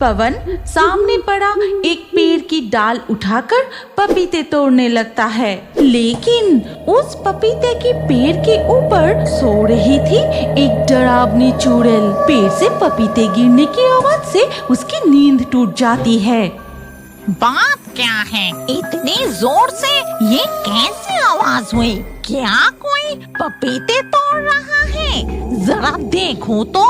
पवन सामने पड़ा एक पेड़ की डाल उठाकर पपीते तोड़ने लगता है, लेकिन उस पपीते की पेड़ के ऊपर सो रही थी एक डरावनी चुड़ैल। पेड़ से पपीते गिरने की आवाज से उसकी नींद टूट जाती है। बात क्या है, इतनी जोर से ये कैसी आवाज हुई? क्या कोई पपीते तोड़ रहा है? जरा देखो तो।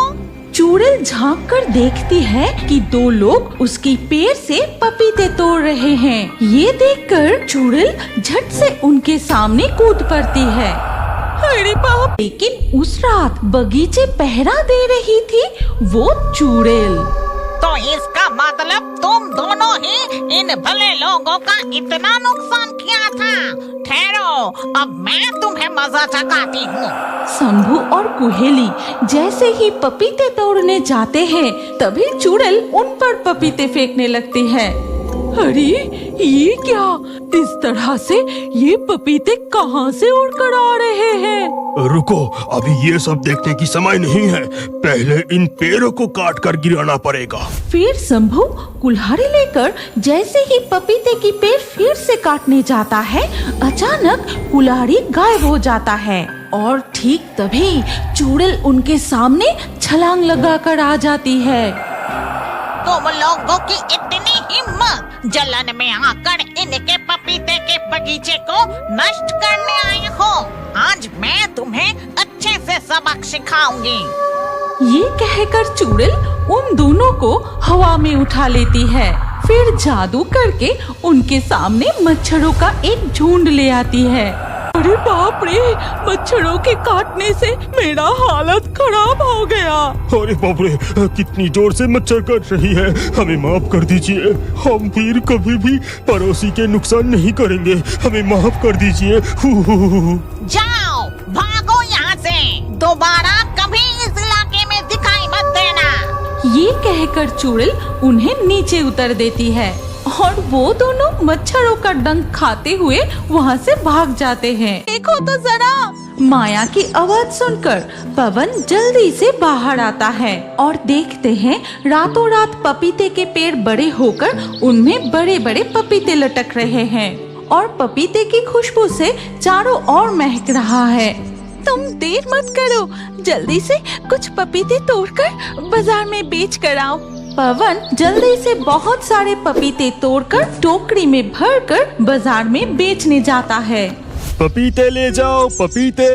चुड़ैल झांक कर देखती है कि दो लोग उसकी पेड़ से पपीते तोड़ रहे हैं। ये देखकर चुड़ैल झट से उनके सामने कूद पड़ती है। अरे बाप! लेकिन उस रात बगीचे पहरा दे रही थी वो चुड़ैल। तो इसका मतलब तुम दोनों ही इन भले लोगों का इतना नुकसान किया था। ठहरो, अब मैं तुम्हें मजा चखाती हूँ। शंभू और कुहेली जैसे ही पपीते तोड़ने जाते हैं, तभी चुड़ैल उन पर पपीते फेंकने लगती है। अरे ये क्या? इस तरह से ये पपीते कहाँ से उड़कर आ रहे हैं? रुको, अभी ये सब देखने की समय नहीं है। पहले इन पेड़ों को काट कर गिराना पड़ेगा। फिर शंभू कुल्हाड़ी लेकर जैसे ही पपीते की पेड़ फिर से काटने जाता है, अचानक कुल्हाड़ी गायब हो जाता है और ठीक तभी चुड़ैल उनके सामने छलांग लगाकर आ जाती है। तुम लोगों की इतनी हिम्मत! जलन में आकर इनके पपीते के बगीचे को नष्ट करने आए हो। आज मैं तुम्हें अच्छे से सबक सिखाऊंगी। ये कहकर चुड़ैल उन दोनों को हवा में उठा लेती है। फिर जादू करके उनके सामने मच्छरों का एक झुंड ले आती है। अरे बाप रे! मच्छरों के काटने से मेरा हालत खराब हो गया। अरे बाप रे, कितनी जोर से मच्छर काट रही है। हमें माफ कर दीजिए। हम फिर कभी भी पड़ोसी के नुकसान नहीं करेंगे। हमें माफ कर दीजिए। जाओ, भागो यहाँ से। दोबारा कभी इस इलाके में दिखाई मत देना। ये कहकर चुड़ैल उन्हें नीचे उतर देती है और वो दोनों मच्छरों का डंक खाते हुए वहाँ से भाग जाते हैं। देखो तो जरा! माया की आवाज सुनकर पवन जल्दी से बाहर आता है और देखते हैं रातों रात पपीते के पेड़ बड़े होकर उनमें बड़े बड़े पपीते लटक रहे हैं और पपीते की खुशबू से चारों ओर महक रहा है। तुम देर मत करो, जल्दी से कुछ पपीते तोड़कर बाजार में बेच कर आओ। पवन जल्दी से बहुत सारे पपीते तोड़कर टोकरी में भरकर बाजार में बेचने जाता है। पपीते ले जाओ, पपीते।